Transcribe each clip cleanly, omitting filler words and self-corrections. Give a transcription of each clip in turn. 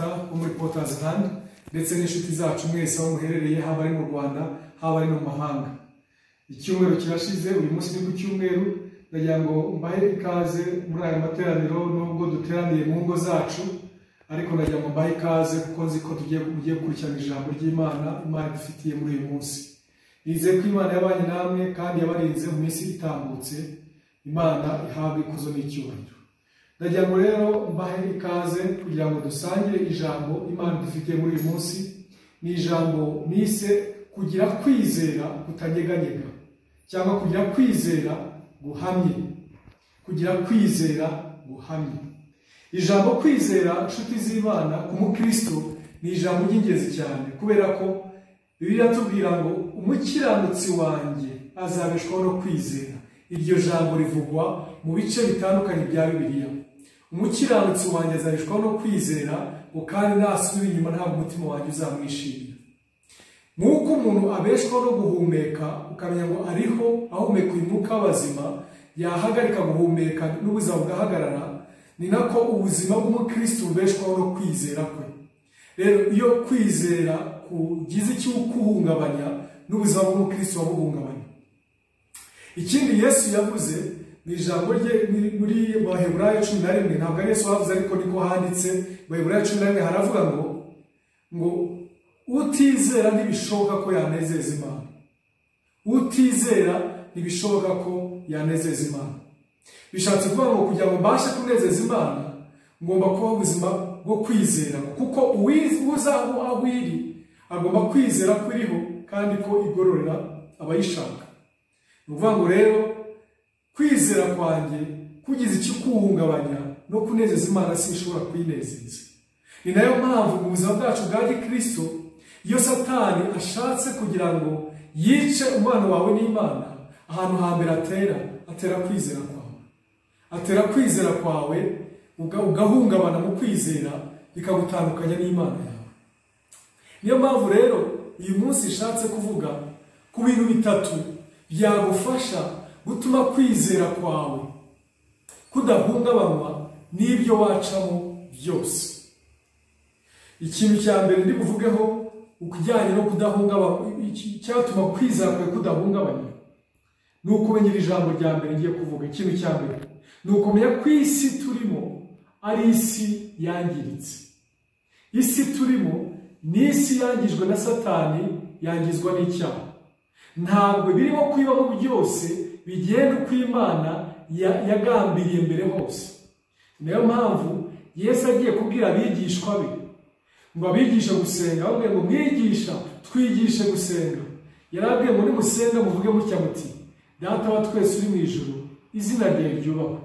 data wo muri Potters Land ndetse n'inshuti zacu mwese aho muherereye, haba ari mu Rwanda haba ari no mu mahanga. Icyumweru kirashize, uyu munsi ni ku cyumweru, ndagira ngo mbahe ikaze muri aya materaniro. Nubwo duteraniye mu ngo zacu, ariko ndagira ngo mbahe ikaze kuko nzi ko tugiye gukurikirana ijambo ry'Imana Imana idufitiye muri uyu munsi. Nizeye ko Imana yabanye namwe kandi yabarinze mu minsi itambutse. Imana ihabwe ikuzo n'icyubahiro. Ndagira ngo rero mbahe ikaze kugira ngo dusangire ijambo Imana idufitiye muri uyu munsi. Ni ijambo nise kugira kwizera kutanyeganyega, cyangwa kugira kwizera guhamye. Kugira kwizera guhamye. Ijambo kwizera, nshuti z'Imana, ku mukristo ni ijambo ry'ingenzi cyane, kubera ko Bibiliya tubwira ngo umukiranutsi wanjye azabeshwaho no kwizera. Iryo jambo rivugwa mu bice bitandukanye bya Bibiliya. Umukiranutsi wanjye azabeshwaho no kwizera, kandi nasubira inyuma ntabwo umutima wanjye uzamwishimira. Nk'uko umuntu abeshwaho no guhumeka, ukamenya ngo ariho ahumeka uyu mwuka w'abazima, yahagarika guhumeka n'ubuzima bugahagarara, ni nako ubuzima bw'umukristo bubeshwaho no kwizera kwe. Rero iyo kwizera kugize icyo kuhungabanya, n'ubuzima bw'umukristo buhungabanya. Ikindi Yesu yavuze ni ijambo rye muri Baheburayo 11, ntabwo Yesu wavuze ariko niko handitse. Baheburayo 11 haravuga ngo utizera ntibishoboka ko yanezeza Imana. Utizera ntibishoboka ko yanezeza Imana. Bishatse kuvuga ngo kugira ngo mbashe kunezeza Imana, ngomba kuba ubuzima bwo kwizera, kuko uza aho iri agomba kwizera ko iriho kandi ko igororera abayishaka. Ni ukuvuga ngo rero kwizera kwanjye kugize icyo kuhungabanya no kunezeza Imana sinshobora kwinezeza. Ni nayo mpamvu mu buzima bwacu bwa Gikristo, iyo Satani ashatse kugira ngo yice umwana wawe n'Imana, ahantu hambere atera kwizera kwawe. Atera kwizera kwawe, ugahungabana mu kwizera, bikagutandukanya n'Imana yawe. Niyo mpamvu rero uyu munsi ishatse kuvuga ku bintu bitatu byagufasha gutuma kwizera kwawe kudahungabanywa n'ibyo wacamo byose. Ikintu cya mbere ndi buvugeho ukujyanye no kudahungabanywa, cyatuma kwizera kwawe kudahungabanywa, ni ukumenya ijambo rya mbere ngiye kuvuga. Ikintu cya mbere ni ukumenya ko isi turimo ari isi yangiritse. Isi turimo ni isi yangijwe na Satani, yangizwa n'icyaha. Ntabwo birimo kwibamo byose bigenda uko Imana yagambiriye mbere hose. Niyo mpamvu Yesu agiye kubwira abigishwa be ngo abigishe gusenga, bamwe ngo mwigisha twigishe gusenga. Yarabwiye ngo nimusenga muvuge mutya muti: Data wa twese uri mu ijuru, izina ryawe ryubahwe,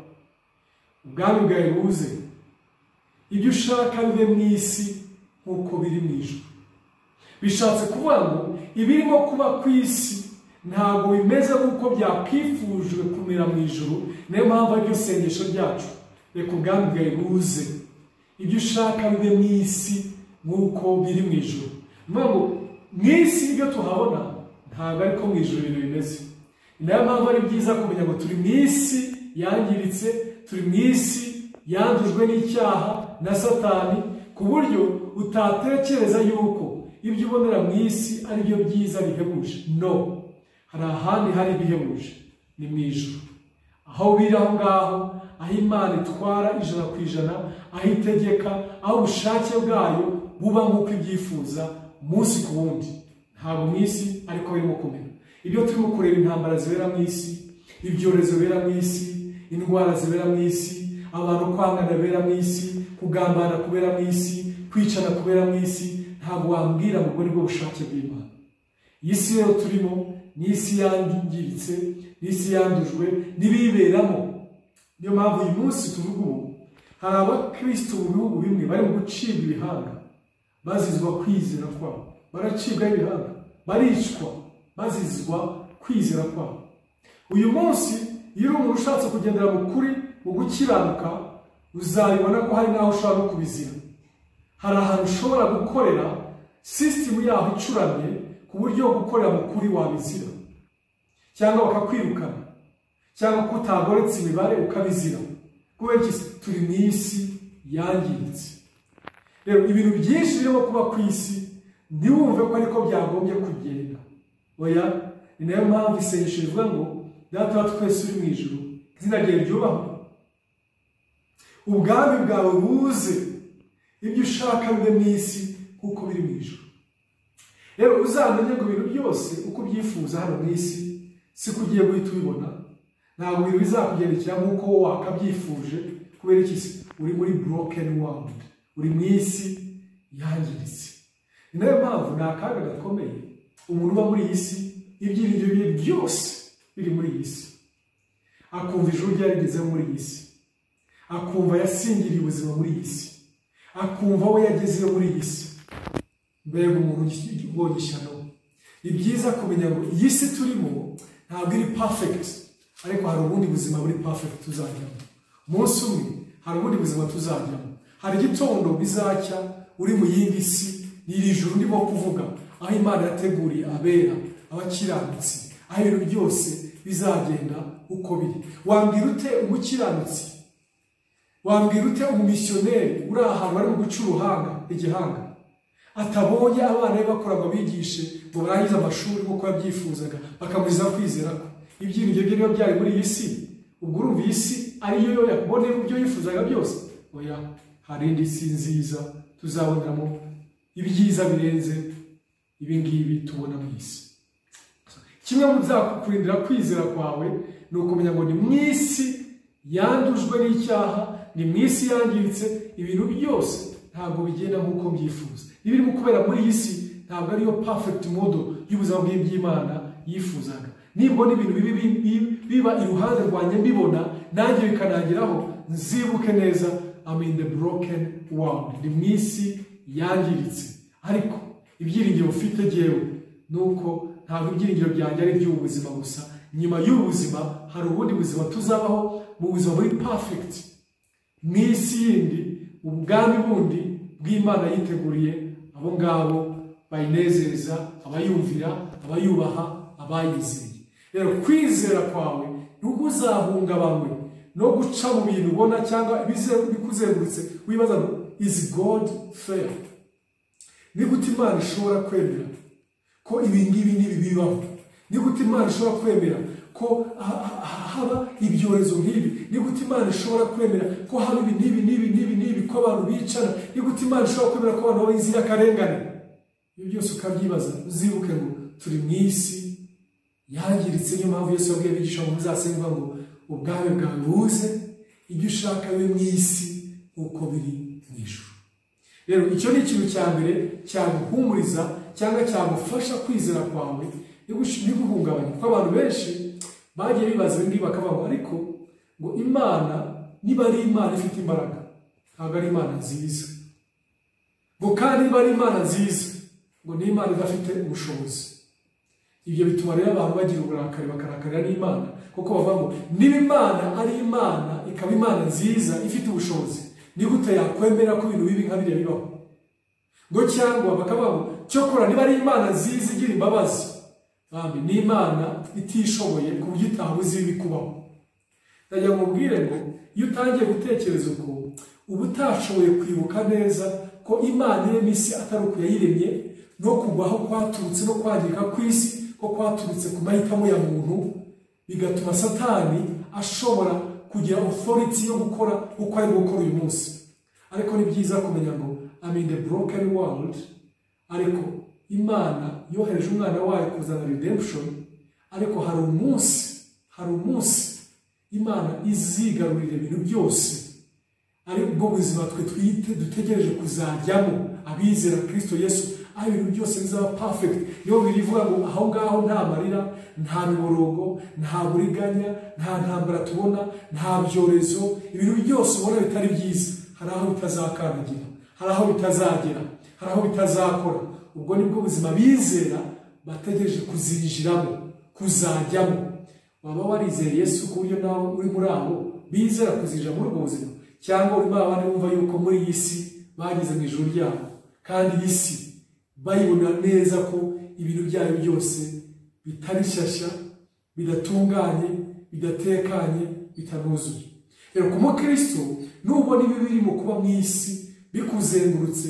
ubwami bwawe buze, ibyo ushaka bibe mu isi nk'uko biri mu ijuru. Bishatse kuvuga ngo ibirimo kuba ku isi ntabwo bimeze nk'uko byakwifujwe kumera mu ijuru. Niyo mpamvu ariryo sengesho ryacu: reka ubwami bwawe buze, ibyo ushaka bibe mu isi nk'uko biri mu ijuru. Mu isi ibyo tuhabona ntabwo ariko mu ijuru ibintu bimeze. Niyo mpamvu ari byiza kumenya ngo turi mu isi yangiritse, turi mu isi yandujwe n'icyaha na Satani, ku buryo utatekereza yuko ibyo ubonera mu isi ari byo byiza bihebuje. No, hari ahandi hari ibihebuje, ni mu ijuru. Aho biri aho ngaho, aho Imana itwara 100%, aho itegeka, aho ubushake bwayo buba nk'uko ibyifuza umunsi ku wundi. Ntabwo mu isi ariko birimo kumera. Ibyo turimo kureba, intambara zibera mu isi, ibyorezo bibera mu isi, indwara zibera mu isi, abantu kwangana bibera mu isi, kugambana kubera mu isi, kwicana kubera mu isi, ntabwo wambwira ngo nibwo bushake bw'Imana. Iyi si rero turimo ni isi yangiritse, ni isi yandujwe n'ibiberamo. Niyo mpamvu uyu munsi tuvuga ubu hari abakristo mu bihugu bimwe bari mu gucibwa ibihanga bazizwa kwizera kwabo. Baracibwa ibihanga, baricwa bazizwa kwizera kwabo. Uyu munsi iyo uri umuntu ushatse kugendera mu kuri, mu gukiranuka, uzabibona ko hari n'aho ushobora no kubizira. Hari ahantu ushobora gukorera sisitemu yaho icuramye ku buryo gukorera mu kuri wabizira, cyangwa bakakwirukana, cyangwa ko utagoretse imibare ukabizira. Kubera iki? Turi mu isi yangiritse. rero ibintu byinshi birimo kuba ku isi ntiwumve ko ariko byagombye kugenda. Oya, ni nayo mpamvu isengesho rivuga ngo data wa twese uri mu ijuru, izina ryawe ryubahwe, ubwami bwawe buze, ibyo ushaka bibe mu isi nk'uko biri mu ijuru. Rero uzamenye ngo ibintu byose uko ubyifuza hano mu isi siko ugiye guhita ubibona, ntabwo ibintu bizakugendekera nk'uko wakabyifuje, kubera iki? Uri muri broken world, uri mu isi yangiritse. Ni nayo mpamvu ni akaga gakomeye umuntu uba muri iyi si, ibyiringiro bye byose biri muri iyi si, akumva ijuru ryarigezeho muri iyi si, akumva yasingiriye ubuzima muri iyi si, akumva we yagezeyo muri iyi si. Mbega umuntu ubonye ishyano. Ni byiza kumenya ngo iyi si turimo ntabwo iri perfect, ariko hari ubundi buzima buri perfect tuzajyamo. Umunsi umwe hari ubundi buzima tuzajyamo. Hari igitondo bizacya uri mu yindi si, n'iri juru ndimo kuvuga, aho Imana yateguriye abera, abakiranutsi, aho ibintu byose bizagenda uko biri. Wambwira ute umukiranutsi, wambwira ute umumisiyoneri uri ahantu bari mu guca igihanga, atabonye abana be bakora ngo bigishe ngo barangize amashuri nk'uko yabyifuzaga, bakamuriza kwizera ko ibyiringiro bye biba byari muri iyi si? Ubwo urumva iyi si ariyo yo yakuboneye mu byo yifuzaga byose? Oya, hari indi si nziza tuzaboneramo ibyiza birenze ibi ngibi tubona mu isi. Kimwe mu byakurindira kwizera kwawe ni ukumenya ngo ni mu isi yandujwe n'icyaha, ni mu isi yangiritse, ibintu byose ntabwo bigenda nk'uko mbyifuza. Ibirimo kubera muri iyi si ntabwo ariyo perfect model y'ubuzima bw'iby'Imana yifuzaga. Nimbona ibintu biba iruhande rwanjye mbibona, nanjye bikanageraho, nzibuke neza I'm in the broken world, ni mu isi yangiritse. Ariko ibyiringiro ufite jyewe nuko ntabwo ibyiringiro byanjye ari iby'ubuzima gusa. Nyuma y'ubuzima hari ubundi buzima tuzabaho, mu buzima buri perfect, mu isi yindi, ubwami bundi bw'Imana yiteguriye abo ngabo bayinezeza, abayumvira, abayubaha, abayizeye. Rero kwizera kwawe ntuguzahungabanywe no guca mu bintu ubona cyangwa bikuzengurutse wibaza ngo is God fair? Ni gute Imana ishobora kwemera ko ibi ngibi n'ibi bibaho? Ni gute Imana ishobora kwemera ko haba ibyorezo nk'ibi? Ni gute Imana ishobora kwemera ko haba ibi n'ibi ko abantu bicara? Ni gute Imana ishobora kwemera ko abantu baba inzirakarengane? Ibyo byose ukabyibaza, uzibuke ngo turi mu isi yangiritse. Niyo mpamvu Yesu yabwiye abigisha ngo muzasenga ngo ubwami bwawe buze, ibyo ushaka bibe mu isi uko biri mu ijuru. Rero icyo ni ikintu cya mbere cyaguhumuriza cyangwa cyagufasha kwizera kwawe ntiguhungabanye, kuko abantu benshi bagiye bibaza ibi ngibi bakavuga ariko ngo Imana niba ari Imana ifite imbaraga ntabwo ari Imana nziza, ngo kandi niba ari Imana nziza ngo ni Imana idafite ubushobozi. Ibyo bituma rero abantu bagira uburakari, bakarakarira n'Imana, kuko bavuga ngo niba Imana ari Imana ikaba Imana nziza ifite ubushobozi, ni gute yakwemera ko ibintu bibi nka biriya bibaho? Ngo cyangwa bakavuga ngo cyokora niba ari Imana nziza igira imbabazi, bambi ni Imana itishoboye ku buryo itabuze ibi kubaho. Ndagira ngo mubwire ngo iyo utangiye gutekereza uko, uba utashoboye kwibuka neza ko Imana irema isi atari uko yayiremye, no kugwaho kwaturutse no kwangirika kw'isi ko kwaturutse ku mahitamo ya muntu, bigatuma Satani ashobora kugira authority yo gukora uko ari gukora uyu munsi. Ariko ni byiza kumenya ngo I'm in the broken world, ariko Imana yohereje umwana wayo kuzana redemption. Ariko hari umunsi Imana izigarurira ibintu byose, ariko ubwo buzima twe dutegereje kuzajyamo abizera Kristo Yesu, aho ibintu byose bizaba perfect. Niyo birivuga ngo aho ngaho nta marira, nta miborogo, nta buriganya, nta ntambara tubona, nta byorezo, ibintu byose ubona bitari byiza, hari aho bitazakandagira, hari aho bitazagera, hari aho bitazakora. Ubwo nibwo buzima bizera bategereje kuzinjiramo, kuzajyamo. Waba warizeye Yesu ku buryo nawe uri muri abo bizera kuzinjira muri ubwo buzima, cyangwa urimo abandi bumva yuko muri iyi si bageze mu ijuru ryabo, kandi iyi si bayibona neza ko ibintu byayo byose bitari shyashya, bidatunganye, bidatekanye, bitanuzuye. Rero ku mukristo nubona ibi biri mu kuba mu isi bikuzengurutse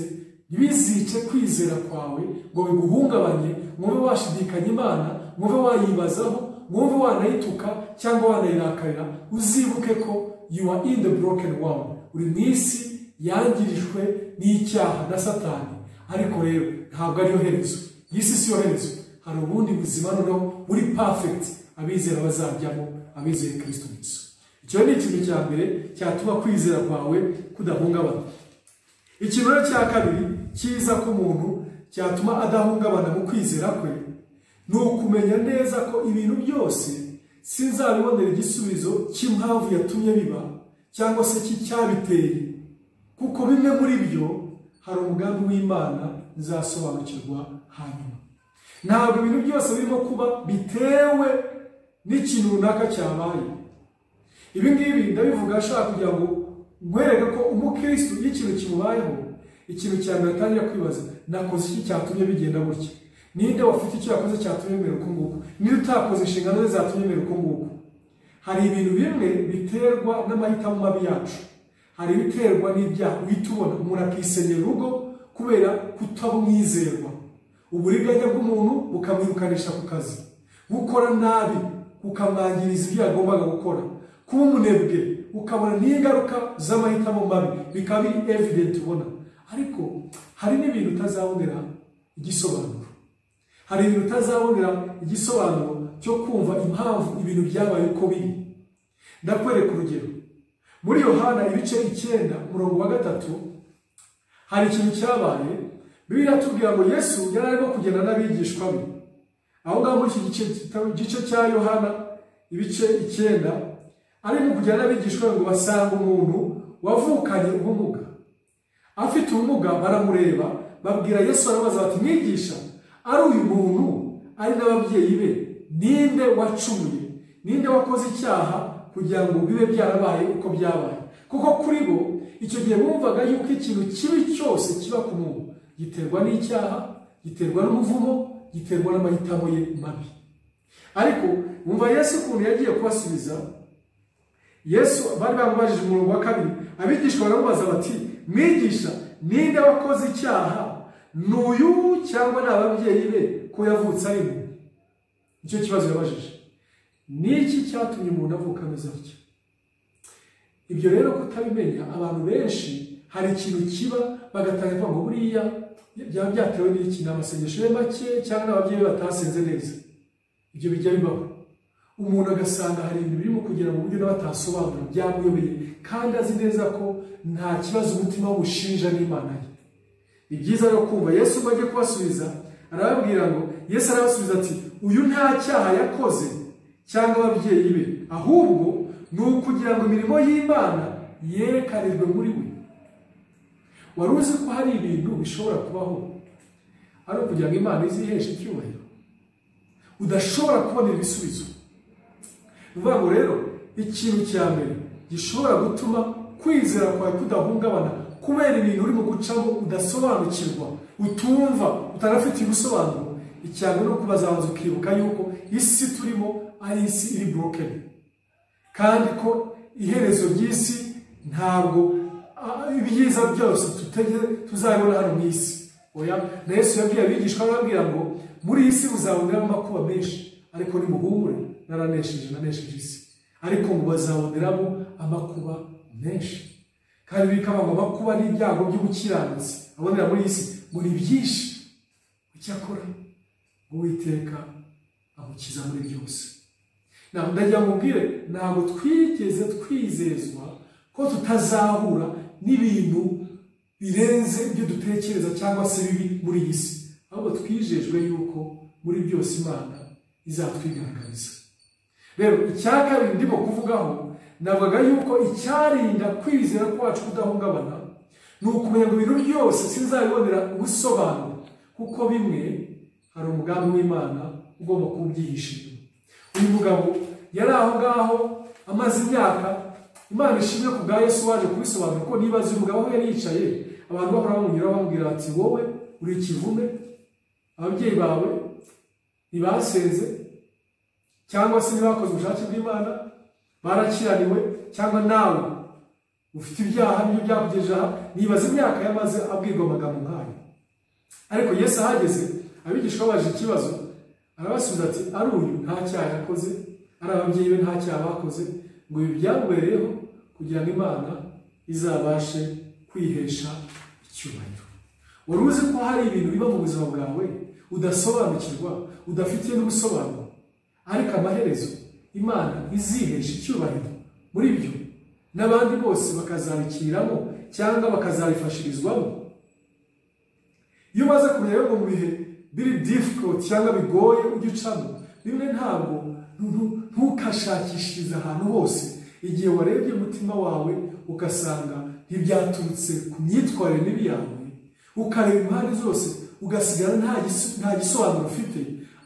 ntibizice kwizera kwawe ngo biguhungabanye, mwumve washidikanya Imana, mwumve wayibazaho, mwumve wanayituka cyangwa wanayirakarira. Uzibuke ko you are in the broken world, uri mu isi yangirijwe n'icyaha na Satani. Ariko rero ntabwo ariyo herezo, iyi si siyo herezo. Hari ubundi buzima noneho buri perfect abizera bazajyamo, abizeye Kristo Yesu. Icyo ni ikintu cya mbere cyatuma kwizera kwawe kudahungabana. Ikintu cya kabiri cyiza ko umuntu cyatuma adahungabana mu kwizera kwe ni ukumenya neza ko ibintu byose sinzabibonera igisubizo cy'impamvu yatumye biba cyangwa se cy'icyabiteye, kuko bimwe muri byo hari umugambi w'Imana nzasobanukirwa hanyuma. Ntabwo ibintu byose birimo kuba bitewe n'ikintu runaka cyabaye. Ibi ngibi ndabivuga ashaka kugira ngo nkwereke ko umukristo iyo ikintu kimubayeho, ikintu cya mbere atangira kwibaza, nakoze iki cyatumye bigenda gutya? Ninde wafite icyo yakoze cyatumye bimera uko nguko? Ninde utakoze inshingano ze zatumye bimera uko nguko? Hari ibintu bimwe biterwa n'amahitamo mabi yacu, hari ibiterwa n'ibyaha. Uhita ubona umuntu akisenyera urugo kubera kutamwizerwa, uburiganya bw'umuntu bukamwirukanisha ku kazi, gukora nabi ukamwangiriza ibyo yagombaga gukora, kuba umunebwe ukabona n'ingaruka z'amahitamo mabi, bikaba biri evident ubona. Ariko hari n'ibintu utazabonera igisobanuro, hari ibintu utazabonera igisobanuro cyo kumva impamvu ibintu byabaye uko biri. Ndakwereka urugero. Muri Yohana ibice 9:3 hari ikintu cyabaye. Bibiliya iratubwira ngo Yesu yari arimo kugenda n'abigishwa be. Aho ngaho muri iki gice cya Yohana ibice 9 arimo kugenda n'abigishwa be ngo basanga umuntu wavukanye ubumuga. Afite ubumuga baramureba, babwira Yesu, arabaza bati, mwigisha, ari uyu muntu ari n'ababyeyi be ninde wacumuye, ninde wakoze icyaha kugira ngo bibe byarabaye uko byabaye? Kuko kuri bo icyo gihe bumvaga yuko ikintu kibi cyose kiba ku muntu giterwa n'icyaha, giterwa n'umuvumo, giterwa n'amahitamo ye mabi. Ariko bumva Yesu ukuntu yagiye kubasubiza. Yesu bari bamubajije umurongo wa 2, abigishwa baramubaza bati, mwigisha, ninde wakoze icyaha, n'uyu cyangwa n'ababyeyi be ko yavutse ari mubi? Icyo kibazo yabajije. Niki cyatumye umuntu avuka ameze atyo? Ibyo rero kutabimenya, abantu benshi hari ikintu kiba bagatangira kuvuga ngo buriya byaba byatewe n'iki, n'amasengesho ye make cyangwa n'ababyeyi batasenze neza. Ibyo bijya bibaho. Umuntu agasanga hari ibintu birimo kugira mu buryo n'abatasobanura byamuyobeye, kandi azi neza ko nta kibazo umutima w'ubushinja n'Imana ye. Ni byiza rero kumva Yesu ngo ajye kubasubiza, arababwira ngo, Yesu arabasubiza ati, uyu nta cyaha yakoze cyangwa ababyeyi be, ahubwo ni ukugira ngo imirimo y'Imana yerekanirwe muri we. Wari uzi ko hari ibintu bishobora kubaho ari ukugira ngo Imana iziheshe icyubahiro, udashobora kubona ibisubizo? Uvuga ngo rero ikintu cya mbere gishobora gutuma kwizera kwawe kudahungabana kubera ibintu urimo gucamo udasobanukirwa, utumva, utanafite ibisobanuro, icyago no kubazabanza ukibuka yuko isi turimo ari isi iri broken, kandi ko iherezo ry'isi ntabwo ibyiza byose tuzabona hano mu isi. Oya, na Yesu yabwiye abigishwa, arababwira ngo muri iyi si muzaboneramo amakuba menshi, ariko nimuhumure, nanesheje isi. Ariko ngo bazaboneramo amakuba menshi. Kandi bikaba ngo amakuba n'ibyago by'ubukiranutsi abonera muri iyi si ngo ni byinshi, icyakora ngo Uwiteka amukiza muri byose. Ndagira ngo mbwire, ntabwo twigeze twizezwa ko tutazahura n'ibintu birenze ibyo dutekereza cyangwa se bibi muri iyi si, ahubwo twijejwe yuko muri byose Imana izatwigaragariza. Rero icya kabiri ndimo kuvugaho, navuga yuko icyarinda kwizera kwacu kudahungabana ni ukumenya ngo ibintu byose sinzabibonera ubusobanuro, kuko bimwe hari umugambi w'Imana ugomba kubyihishira. Uyu mugabo yari aho ngaho amaze imyaka, Imana ishimwe ku bwa Yesu waje kubisobanura, ko nibaza uyu mugabo yari yicaye, abantu bahora bamunyura bamubwira bati, wowe uri ikivume, ababyeyi bawe ntibasenze cyangwa se ntibakoze ubushake bw'Imana, barakiraniwe, cyangwa nawe ufite ibyaha nibyo byakugejeje aha. Nibaza imyaka yamaze abwirwa amagambo nk'ayo. Ariko Yesu ahageze, abigishwa baje ikibazo, arabasubiza ati ari uyu nta cyaha yakoze, ari ababyeyi be nta cyaha bakoze, ngo ibi byamubereyeho kugira ngo Imana izabashe kwihesha icyubahiro. Wari uzi ko hari ibintu biba mu buzima bwawe udasobanukirwa, udafitiye n'ubusobanuro, ariko amaherezo Imana izihesha icyubahiro muri byo, n'abandi bose bakazabikiramo cyangwa bakazabifashirizwamo. Iyo umaze kumenya ngo mu bihe biri difficult cyangwa bigoye ujya ucamo, bimwe ntabwo ntukashakishirize ahantu hose. Igihe warebye umutima wawe ugasanga ntibyaturutse ku myitwarire mibi yawe, ukareba impande zose ugasigara nta gisobanuro ufite,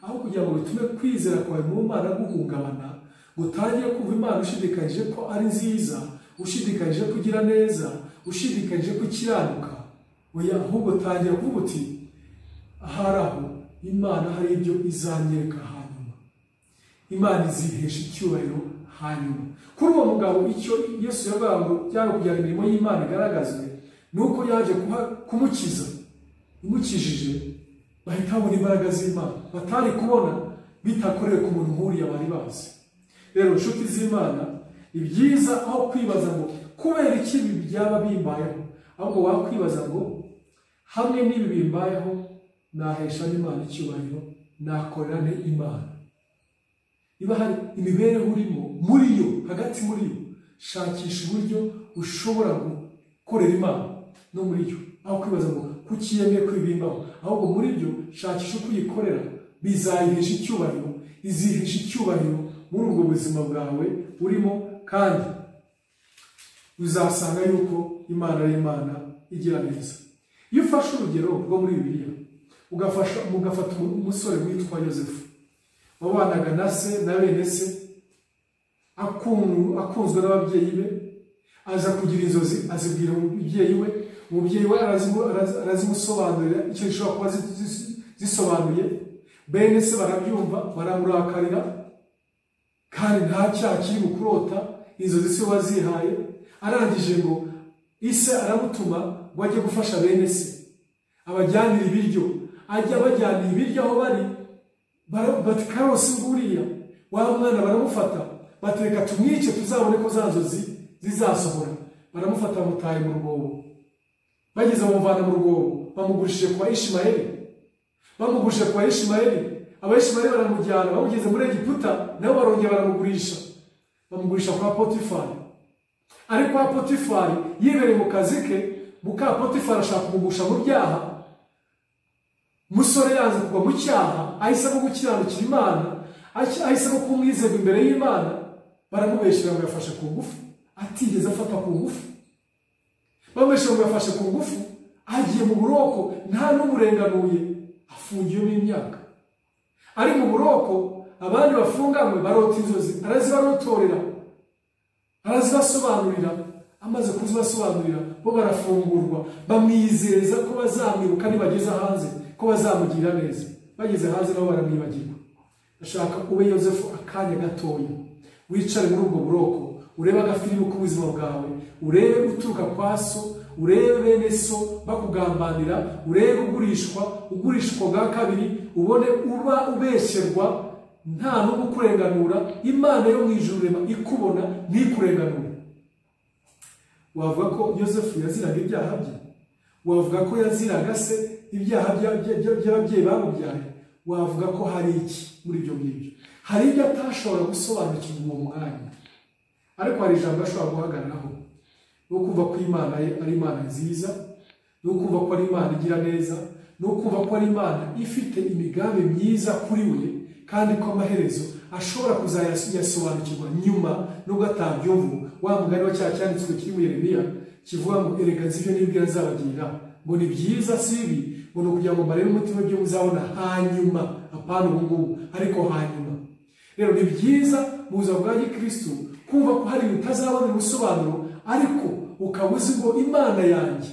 aho kugira ngo bitume kwizera kwawe mu Mana guhungabana, ngo utangiye kumva Imana ushidikanyije ko ari nziza, ushidikanyije ko ugira neza, ushidikanyije ko ukiranuka. Oya, ahubwo tangira kuvuga uti ahari aho Imana hari ibyo izanyereka hanyuma, Imana izihesha icyubahiro hanyuma. Kuri uwo mugabo icyo Yesu yavuga ngo cyangwa kugira ngo imirimo y'Imana igaragazwe, ni uko yaje kumukiza. Imukijije bahita babona imbaraga z'Imana batari kubona bitakorewe ku muntu nk'uriya bari bazi. Rero inshuti z'Imana, ni byiza aho kwibaza ngo kubera iki ibi byaba bimbayeho, ahubwo wakwibaza ngo hamwe n'ibi bimbayeho nahesha n'Imana icyubahiro, nakorera nte Imana. Niba hari imibereho urimo muri yo, hagati muri yo, shakisha uburyo ushobora gukorera Imana no muri yo, aho kwibaza ngo kuki yemeye kwibimbaho, ahubwo muri byo shakisha uko uyikorera, bizayihesha icyubahiro, izihesha icyubahiro muri ubwo buzima bwawe urimo, kandi uzasanga yuko Imana ari Imana igira neza. Iyo ufashe urugero rwo muri Bibiliya mugafata umusore witwa Yosefu, wabanaga na se na bene se, akunzwe n'ababyeyi be, aza kugira inzozi azibwira umubyeyi we. Umubyeyi we arazimusobanurira icyo zishobora kuba zisobanuye. Bene se barabyumva, baramurakarira, kandi nta cyaha kiri mu kurota inzozi se wazihaye. Arangije ngo ise aramutuma ngo ajye gufasha bene se, abajyanira ibiryo. Ajya abajyanira ibiryo aho bari, bati karosi nguriya wa mwana, baramufata bati reka tumwice tuzabone ko za nzozi zizasohora. Baramufata bamutaye mu rwobo, bageze bamuvana mu rwobo, bamugurishije kwa Ishimayeli. Bamugurishije kwa Ishimayeli, Abayishimayeli baramujyana, bamugeze muri Egiputa, nabo barongera baramugurisha, bamugurisha kwa Potifari. Ariko kwa Potifari yibereye mu kazi ke, muka Potifari ashaka kumugusha mu byaha. Umusore yanze kugwa mu cyaha, ahisemo gukiranukira Imana, ahisemo kumwizera imbere y'Imana. Baramubeshyira ngo yafashe ku ngufu, atigeze afata ku ngufu. Bamubeshyira ngo yafashe ku ngufu, agiye mu buroko, nta n'umurenganuye, afungiyemo imyaka. Ari mu buroko, abandi bafunganywe barota inzozi, arazibarotorera, arazibasobanurira. Amaze kuzibasobanurira, bo barafungurwa, bamwizeza ko bazamwibuka nibageze hanze, ko bazamugira neza. Bageze hanze nabo baramwibagirwa. Ndashaka ube Yosefu akanya gatoya, wicare muri ubwo buroko, urebe agafilimu k'ubuzima bwawe, urebe uturuka kwa so, urebe bene so bakugambanira, urebe ugurishwa bwa kabiri, ubone uba ubeshyerwa, nta n'umwe ukurenganura. Imana yo mu ijuru rema ikubona ntikurenganura. Wavuga ko Yosefu yaziraga ibyaha bye? Wavuga ko yaziraga se ibyaha by'ababyeyi bamubyaye? Wavuga ko hari iki muri ibyo ngibyo? Hari ibyo atashobora gusobanukirwa uwo mwanya, ariko hari ijambo ashobora guhagararaho, no kumva ko Imana ari Imana nziza, no kumva ko ari Imana igira neza, no kumva ko ari Imana ifite imigambi myiza kuri we, kandi ko amaherezo ashobora kuzayasobanukirwa nyuma nubwo atabyumva. Wa mugani wa cya cyanditswe kiri mu Yeremiya kivuga ngo erega nzi ibyo nibwira nzabagira, ngo ni byiza si bibi, ngo ni ukugira ngo mbarebe umutima ibyo muzabona hanyuma, apana ubu ngubu, ariko hanyuma. Rero ni byiza mu buzima bwa Gikristo kumva ko hari utazabona ubusobanuro, ariko ukaba uzi ngo Imana yanjye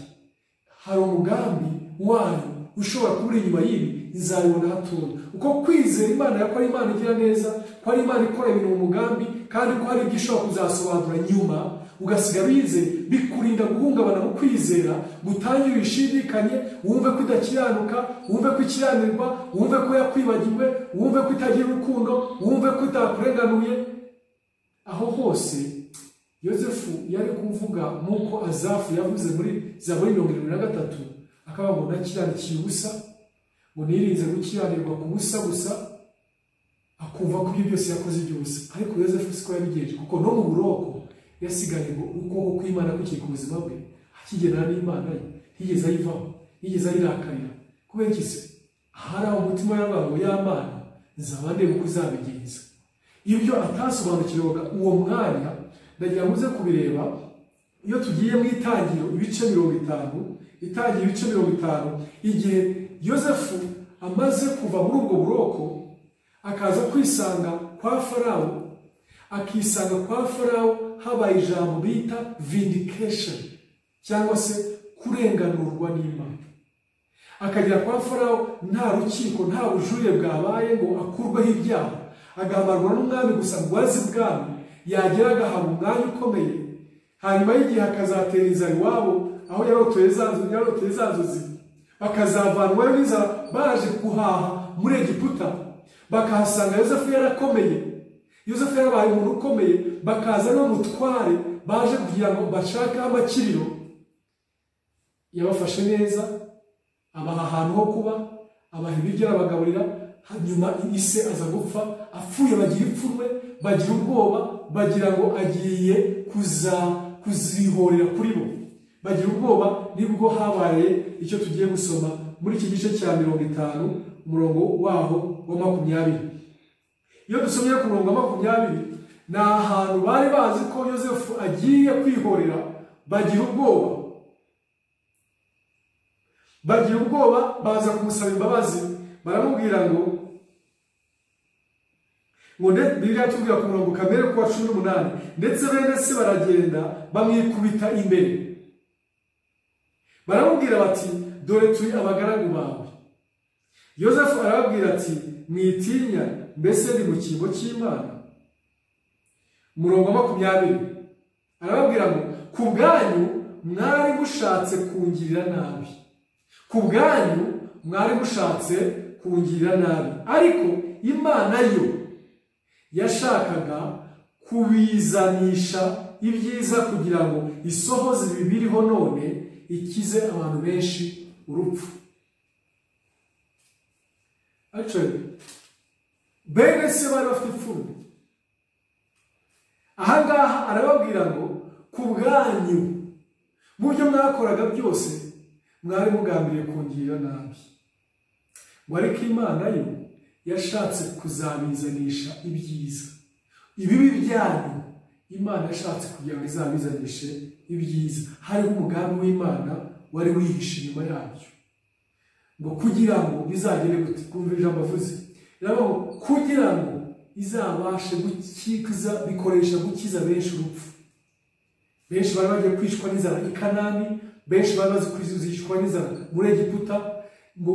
hari umugambi wayo ushobora kuba inyuma y'ibi, izabibona hatoya. Uko kwizera Imana yako ari Imana igira neza, ko ari Imana ikora ibintu mu mugambi, kandi ko hari ibyo ishobora kuzasobanura nyuma, ugasigara wizeye, bikurinda guhungabana mu kwizera gutangira wishidikanye, wumve ko udakiranuka, wumve ko ikiranirwa, wumve ko yakwibagiwe, wumve ko itagira urukundo, wumve ko itakurenganuye. Aho hose Yosefu yari kuvuga nk'uko Azafu yavuze muri Zaburi 73, akaba ngo nakiranikiye ubusa, ngo nirinze gukiranirwa ku busa gusa, akumva ko ibyo byose yakoze byose. Ariko Yosefu siko yabigenje, kuko no mu buroko yasigaye ngo ukuboko kw'Imana kukiri ku buzima bwe, akigendana n'Imana ye, yigeze ayivaho, yigeze ayirakarira. Kubera iki se? Ahari aho umutima y'abantu y'Imana nzaba ndeba uko uzabigenza. Ibyo atasobanukirwaga uwo mwanya, ndagira ngo uze kubireba iyo tugiye mu Itangiriro ibice 50, Itangiriro ibice 50, igihe Yosefu amaze kuva muri ubwo buroko akaza kwisanga kwa Farawo, akisanga kwa Farawo habaye ijambo bita vindication, cyangwa se kurenganurwa n'Imana. Akagera kwa Farawo nta rukiko, nta bujurire bwabaye ngo akurweho ibyaha, agahamarwa n'umwami gusa ngo azi bwami, yagera agahaba umwanya ukomeye. Hanyuma y'igihe akazatera inzara iwabo, aho yaroteye za nzozi, bakazavanwayo n'inzara baje guhaha muri Egiputa, bakahasanga Yosefu yarakomeye, Yosefu yarabaye umuntu ukomeye, bakaza n'umutware baje kugira ngo bashake amakiriro. Yabafashe neza, abaha ahantu ho kuba, abaha ibiryo arabagaburira. Hanyuma ise aza gupfa, apfuye bagira ipfunwe, bagira ubwoba, bagira ngo agiye kuzihorera kuri bo, bagira ubwoba. Nibwo habaye icyo tugiye gusoma muri iki gice cya 50 umurongo waho wa 20. Iyo dusomye ku murongo wa 20, ni ahantu bari bazi ko Yosefu agiye kwihorera, bagira ubwoba, baza kumusaba imbabazi. Baramubwira ngo Bibiliya tubwira ku murongo kamere kuwa 18, ndetse bene se baragenda bamwikubita imbere, baramubwira bati dore turi abagaragu bawe. Yosefu arababwira ati mwitinya, mbese ndi mu cyimbo cy'Imana. Umurongo wa 20 arababwira ngo ku bwanyu mwari mushatse kungirira nabi, ku bwanyu mwari mushatse kungirira nabi, ariko Imana yo yashakaga kubizanisha ibyiza kugira ngo isohoze ibibiriho none, ikize abantu benshi urupfu. Actually, bene se bari bafite ipfunwe. Ahangaha arababwira ngo ku bwanyu, mu byo mwakoraga byose mwari mugambiriye kungirira nabi, ngo ariko Imana yo yashatse kuzabizanisha ibyiza. Ibibi byanyu Imana yashatse kugira ngo izabizanishe ibyiza. Hariho umugambi w'Imana wari wihishe inyuma yabyo, ngo kugira ngo bizagere gute. Kumva ijambo avuze, rero kugira ngo izabashe gukiza, bikoresha gukiza benshi urupfu. Benshi bari bagiye kwicwa n'inzara i Kanani, benshi bari bazi kwicwa n'inzara muri Egiputa. Ngo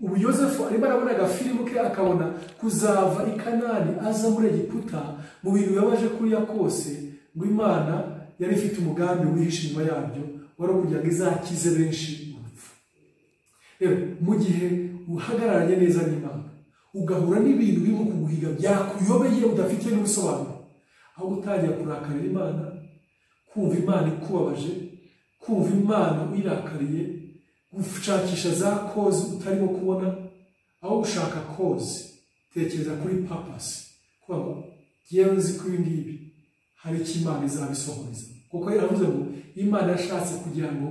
ubu Yosefu arimo arabona agafilimu ke, akabona kuzava i Kanani aza muri Egiputa mu bintu bibabaje kuriya kose, ngo Imana yari ifite umugambi wihishe inyuma yabyo, wari kugira ngo izakize benshi urupfu. Rero mu gihe uhagararanye neza n'Imana, ugahura n'ibintu birimo kuguhiga byakuyobeye udafite n'ubusobanuro, aho gutangira kurakarira Imana, kumva Imana ikubabaje, kumva Imana uyirakariye, gushakisha za kozi utarimo kubona, aho gushaka kozi tekereza kuri purpose, kuba ngo yewe nzi ko ibingibi hari icyo Imana izabisohoreza. Kuko yaravuze ngo Imana yashatse kugira ngo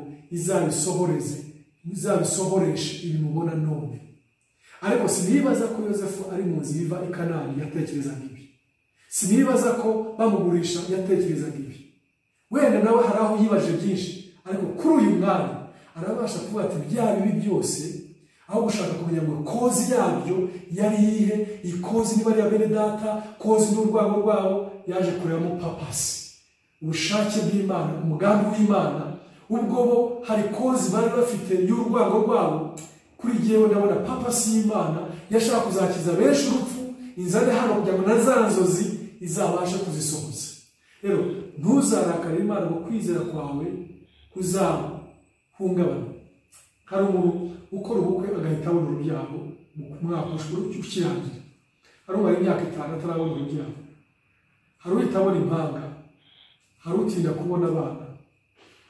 izabisohoreshe ibintu ubona none. Ariko sinibaza ko Yosefu ari mu nzira iva i Kanani yatekerezaga ibi, sinibaza ko bamugurisha yatekerezaga ibi. Wenda nawe hari aho yibaje byinshi, ariko kuri uyu mwanya arabasha kuvuga ati bya bibi byose, aho gushaka kumenya ngo kozi yabyo yari iyihe, ikozi niba ari ya bene data, kozi n'urwango rwabo, yaje kurebamo papasi, ubushake bw'Imana, umugambi w'Imana. Ubwo bo hari kozi bari bafite y'urwango rwabo, kuri jyewe ndabona papasi y'Imana yashaka kuzakiza benshi urupfu, inzane hano kugira ngo na za nzozi izabashe kuzisohoza. Rero ntuzarakare Imana ngo kwizera kwawe kuzahungabana. hari umuntu ukora ubukwe agahita abona urubyaro mu mwaka ukirangira, hari umara imyaka 5 atarabona urubyaro, hari uhita abona impanga, hari utinda kubona abana.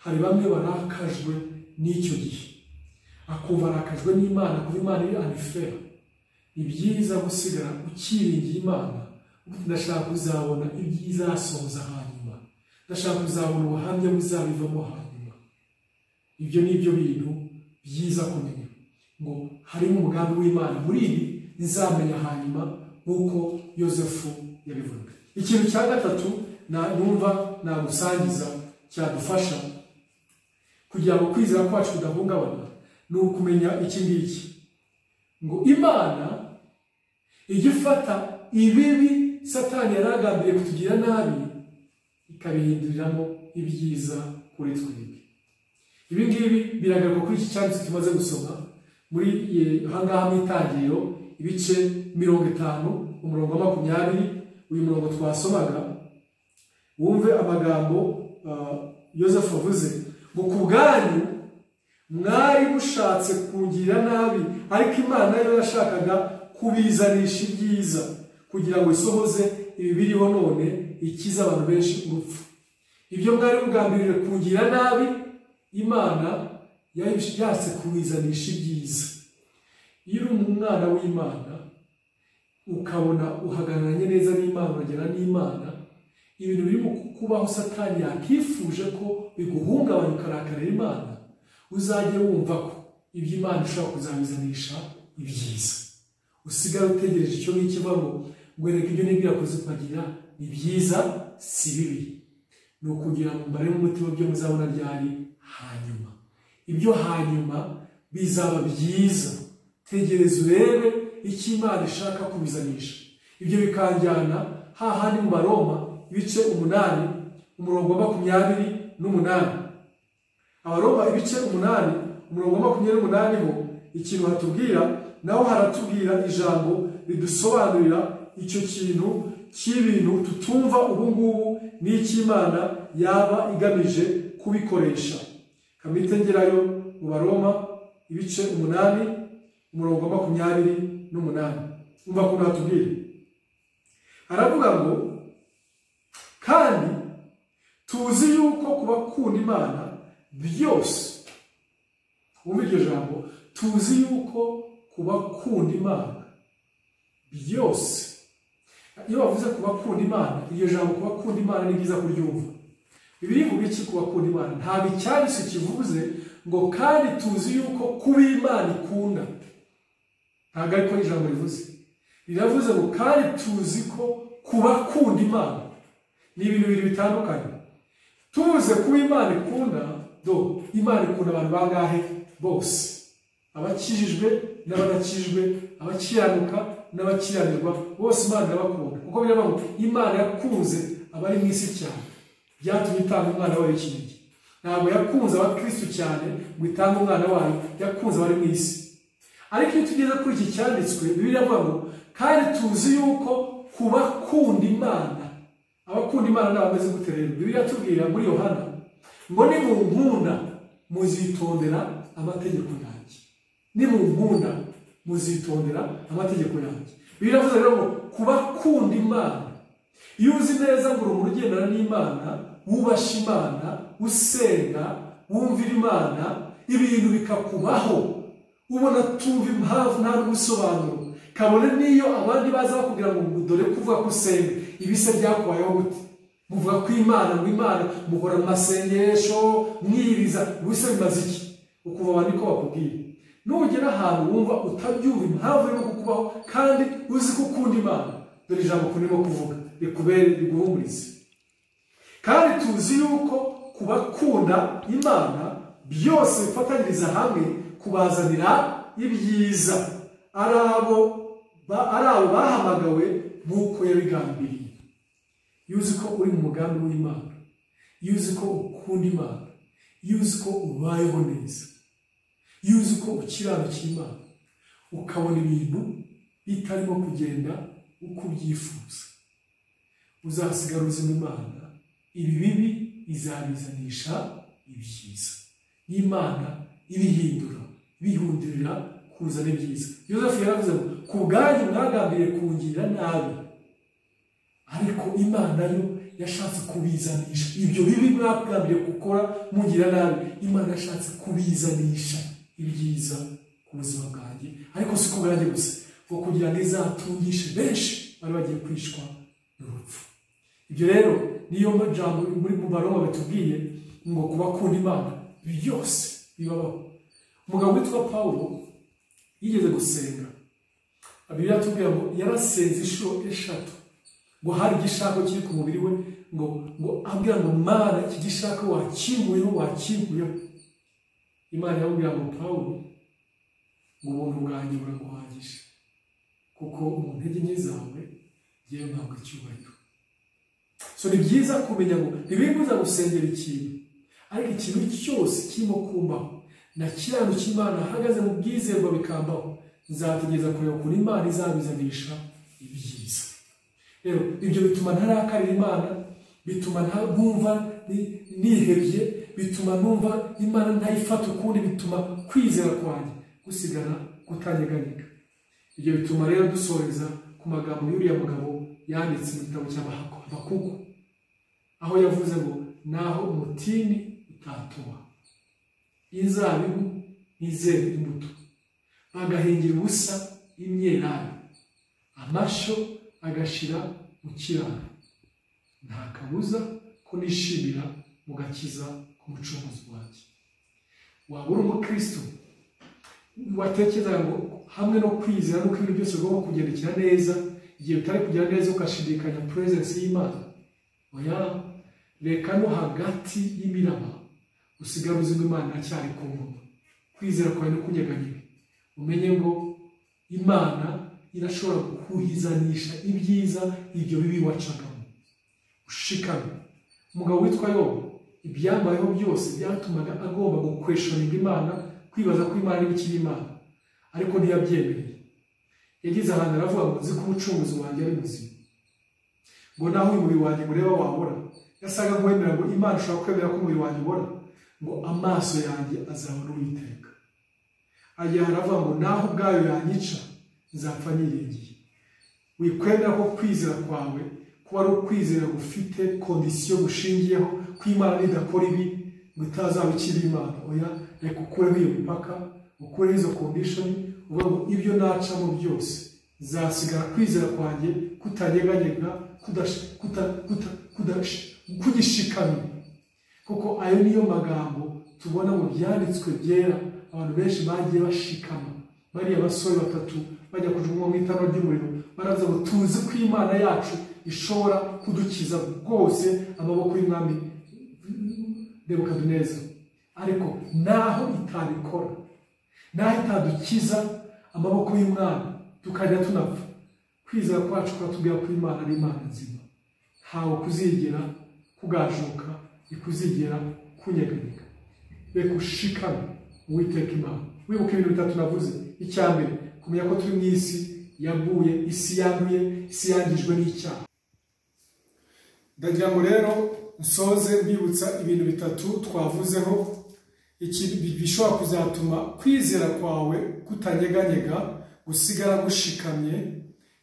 Hari bamwe barakajwe n'icyo gihe, akumva arakajwe n'Imana kuko Imana iri unfair. Ni byiza gusigara ukiringiye Imana, ndashaka kuzabona ibyiza yasohoza hanyuma, ndashaka kuzabona ubuhamya buzabivamo hanyuma. Ibyo ni byo bintu byiza kumenya ngo harimo umugambi w'Imana muri ibi nzamenya hanyuma, nk'uko Yosefu yabivuga. Ikintu cya gatatu numva nagusangiza cyadufasha kugira ngo kwizera kwacu kudahungabana ni ukumenya iki ngiki, ngo Imana igifata ibibi Satani yaragambiriye kutugira nabi ikabihinduriramo ibyiza kuri twebwe. Ibi ngibi biragaruka kuri iki cyanditse tumaze gusoma muri ahangaha mu Itangiriro ibice 50 umurongo wa 20. Uyu murongo twasomaga, wumve amagambo Yosefu avuze ngo ku bwanyu mwari mushatse kungirira nabi, ariko Imana yo yashakaga kubizanisha ibyiza kugira ngo isohoze ibi biriho none, ikiza abantu benshi urupfu. Ibyo mwari mugambirire kungirira nabi, Imana yashatse kubizanisha ibyiza. Iyo uri umwana w'Imana ukabona uhagararanye neza n'Imana, uragera n'Imana, ibintu biri mu kubaho Satani yakifuje ko biguhungabanya ukarakarira Imana, uzajye wumva ko ibyo Imana ishobora kuzabizanisha ibyiza. Usigara utegereje icyo ngicyo ngo reka ibyo nibwira kuzipagira ni byiza si bibi. Ni ukugira ngo mbare n'umutima byo muzabona ryari hanyuma. Ibyo hanyuma bizaba byiza. Tegereza urebe icyo Imana ishaka kubizanisha. Ibyo bikanjyana hahandi mu Baroma ibice 8 umurongo wa 28. Abaroma ibice 8 umurongo wa 28 ho ikintu hatubwira, naho haratubwira ijambo ridusobanurira icyo kintu cy'ibintu tutumva ubu ngubu n'iki Imana yaba igamije kubikoresha. Kamitengerayo mu Baroma ibice 8 umurongo wa 28. Umva ko hatubwira, aravuga ngo kandi tuzi yuko kubakunda Imana byose, umva iryo jambo, tuzi yuko kubakunda Imana byose. Iyo bavuze kubakunda Imana, iryo jambo kubakunda Imana ni byiza kuryumva. Bibiri ivuga iki kubakunda Imana? Ntabwo icyanditse kivuze ngo kandi tuzi yuko kuba Imana ikunda. Ntabwo ariko ijambo rivuze. Riravuze ngo kandi tuzi ko kubakunda Imana. Ni ibintu bibiri bitandukanye. Tuvuze kuba Imana ikunda, Imana ikunda abantu bangahe? Bose. Abakijijwe n'abadakijijwe, abakiranuka n'abakiranirwa, bose Imana irabakunda. Kuko biravuga ngo Imana yakunze abari mu isi cyane, byatumye itanga umwana wayo w'ikinege. Ntabwo yakunze abakristo cyane ngo itange umwana wayo, yakunze abari mu isi. Ariko iyo tugeze kuri iki cyanditswe, Bibiliya iravuga ngo kandi tuzi yuko kubakunda Imana, abakunda Imana n'abameze gute rero? Bibiliya tubwira muri Yohana ngo nimunkunda muzitondera amategeko yanjye. Nimunkunda muzitondera amategeko yanjye. Bibiliya iravuga rero ngo kubakunda Imana, iyo uzi neza ngo uri ugendana n'Imana, wubasha Imana, usenga, wumvira Imana, ibintu bikakubaho, ubona tumva impamvu nta n'ubusobanuro, kabone n'iyo abandi baza bakubwira ngo dore kuvuga ko usenga, ibise byakubayeho gute? Muvuga ko Imana, ngo Imana muhora mu masengesho mwiriza, ubise bimaze iki? Ukuva abandi ko bakubwira. Nugera ahantu wumva utabyumva impamvu yo kukubaho kandi uzi ko ukunda Imana, dore ijambo kunimo kuvuga rikubere riguhumurize. Kandi tuzi yuko kubakunda Imana byose bifatanyiriza hamwe kubazanira ibyiza, ari abo bahamagawe nk'uko yabigambiriye. Iyo uzi ko uri mu mugambi w'Imana, iyo uzi ko ukunda Imana, iyo uzi ko ubayeho neza, iyo uzi ko ukiranukiye Imana, ukabona ibintu bitarimo kugenda uko ubyifuza, uzasigara uzima Imana ibi bibi izabizanisha ibyiza. N'Imana ibihindura, bihundurira kuzana ibyiza. Yosefu yaravuze ngo ku bwanyu mwagambiriye kungirira nabi, ariko Imana yo yashatse kubizanisha ibyo bibi mwagambiriye gukora mungira nabi. Imana yashatse kubizanisha ibyiza ku buzima bwanjye, ariko si ku bwanjye gusa, ngo kugira ngo izatungishe benshi bari bagiye kwishwa n'urupfu. Ibyo rero niyo majambo muri mu Baroma batubwiye ngo kubakunda Imana byose bibabaho. Umugabo witwa Pawulo yigeze gusenga. Bibiliya yatubwira ngo yarasenze inshuro 3 ngo hari igishako kiri ku mubiri we, ngo abwira ngo Mana iki gishako wakinguyeho. Imana yamubwira ngo Pawulo, ngo ubuntu bwanjye buraguhagije, kuko mu ntege nke zawe ngewe mpabwa icyubahiro. So ni byiza kumenya ngo ntibimbuza gusengera ikintu, ariko ikintu cyose kirimo kumbaho na kiranuka Imana ahagaze mu bwizerwa bikambaho, nzategereza kureba ukuntu Imana izabizanisha ibyiza. Rero ibyo bituma ntarakarira Imana, bituma ntumva nihebye, bituma numva Imana ntayifata ukundi, bituma kwizera kwanjye gusigara kutanyeganyega. Ibyo bituma rero dusoreza ku magambo y'uriya mugabo yanditse mu gitabo cy'Abakuku, aho yavuze ngo naho umutini utatoha, inzabibu ntizere imbuto, bagahingira ubusa imyelayo, amasho agashira mu kiraro, nta kabuza ko nishimira mu gakiza k'umucunguzi wanjye. Waba uri umukristo watekereza ngo hamwe no kwizera nuko ibintu byose bigomba kugendekera neza, igihe bitari kugera neza ugashidikanya presence y'Imana, oya, reka no hagati y'imiraba usigara uzi ngo Imana iracyari ku ngoma. Kwizera kwawe no kunyeganyega, umenye ngo Imana irashobora kuhizanisha ibyiza ibyo bibi wacagamo. Ushikame. Umugabo witwa Yobu, ibyambayeho byose byatumaga agomba gukweshoninga Imana, kwibaza ko Imana ari ikiri Imana, ariko ntiyabyemereye. Yagize ahantu aravuga ngo nzi ko umucunguzi wanjye ari muzima, ngo naho uyu mubiri wanjye mureba wabora. Yasaga nk'uwemera ngo Imana ishobora kwemera ko umubiri wanjye ubora, ngo amaso yanjye azabona Uwiteka. Agiye aravuga ngo naho ubwayo yanyica nzapfa niringiye. Wikwemera ko kwizera kwawe kuba ari ukwizera gufite kondisiyo gushingiyeho ko Imana nidakora ibi ngo itazaba ikiri Imana. Oya, reka ukureho iyo mipaka, ukureho izo kondishoni, uvuga ngo ibyo nacamo byose zasigara kwizera kwanjye kutanyeganyega, kugishikamye. Kuko ayo niyo magambo tubona mu byanditswe byera, abantu benshi bagiye bashikama. Bariya basore 3 bajya kujugunywa mu itara ry'umuriro, baraza ngo tuzi ko Imana yacu ishobora kudukiza rwose amaboko y'umwami Nebukadineza. Ariko naho itabikora, naho itadukiza amaboko y'umwami tukajya tunapfa, kwizera kwacu kuratubwira ko Imana ari Imana nzima, ntawe kuzigera kugajuka, ikuzigera kunyeganyega. Reka ushikame Uwiteka Imana. Wibuke ibintu 3 navuze. Icyambere, kumenya ko turi mu isi yaguye, isi yanduye, isi yangijwe n'icyaha. Ndagira ngo rero nsoze mbibutsa ibintu 3 twavuzeho, bishobora kuzatuma kwizera kwawe kutanyeganyega, gusigara gushikamye.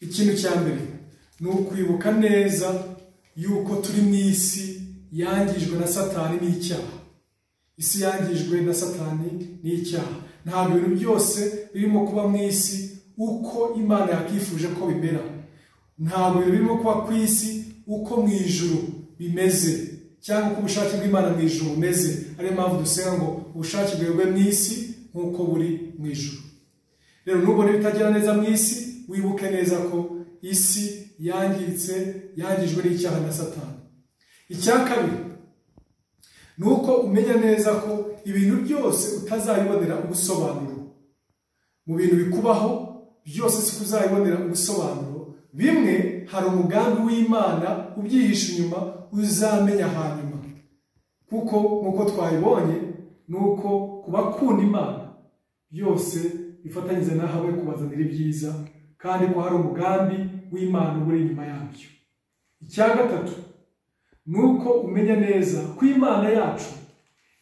Ikintu cya mbere ni ukwibuka neza yuko turi mu isi yangijwe na Satani n'icyaha. Isi yangijwe na Satani n'icyaha. Ntabwo ibintu byose birimo kuba mu isi uko Imana yakifuje ko bimera. Ntabwo birimo kuba ku isi uko mu ijuru bimeze, cyangwa uko ubushake bw'Imana mu ijuru bumeze. Ariyo mpamvu dusenga ngo ubushake bwawe mu isi nk'uko buri mu ijuru. Rero nubona ibitagera neza mu isi, wibuke neza ko isi yangiritse, yangijwe n'icyaha na Satani. Icya kabiri ni uko umenya neza ko ibintu byose utazabibonera ubusobanuro. Mu bintu bikubaho byose si kuzabibonera ubusobanuro. Bimwe hari umugambi w'Imana ubyihisha inyuma, uzamenya hanyuma. Kuko nk'uko twabibonye, nuko kubakunda Imana byose bifatanyije nawe kubazanira ibyiza, kandi ko hari umugambi w'Imana uri inyuma yabyo. Icya gatatu nuko umenya neza ko Imana yacu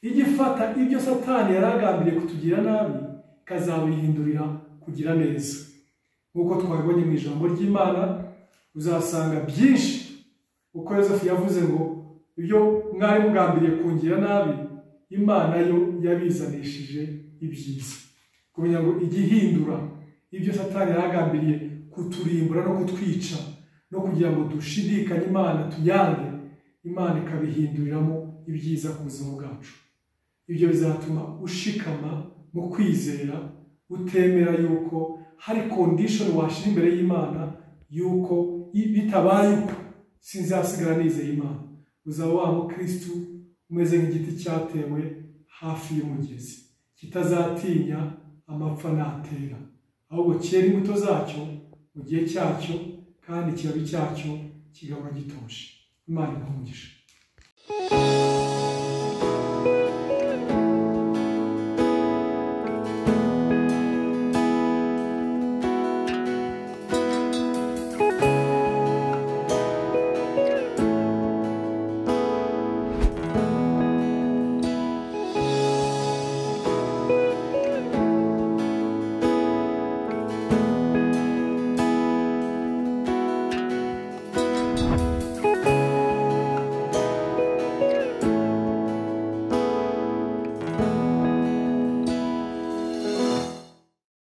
ijya ifata ibyo Satani yaragambiriye kutugira nabi ikazabihindurira kugira neza. Nk'uko twabibonye mu ijambo ry'Imana, uzasanga byinshi uko Yosefu yavuze ngo ibyo mwari mugambiriye kungira nabi, Imana yo yabizanishije ibyiza. Kumenya ngo ijya ihindura ibyo Satani yaragambiriye kuturimbura no kutwica no kugira ngo dushidikanye Imana tuyange, Imana ikabihinduriramo ibyiza ku buzima bwacu. Ibyo bizatuma ushikama mu kwizera, utemera yuko hari condition washira imbere y'Imana yuko bitabaye uko sinzasigara nizeye Imana. Uzaba wa mukristo umeze nk'igiti cyatewe hafi y'umugezi, kitazatinya amapfa natera, ahubwo cyera imbuto zacyo mu gihe cyacyo, kandi ikibabi cyacyo kigahora gitoshe. Imana imugishe.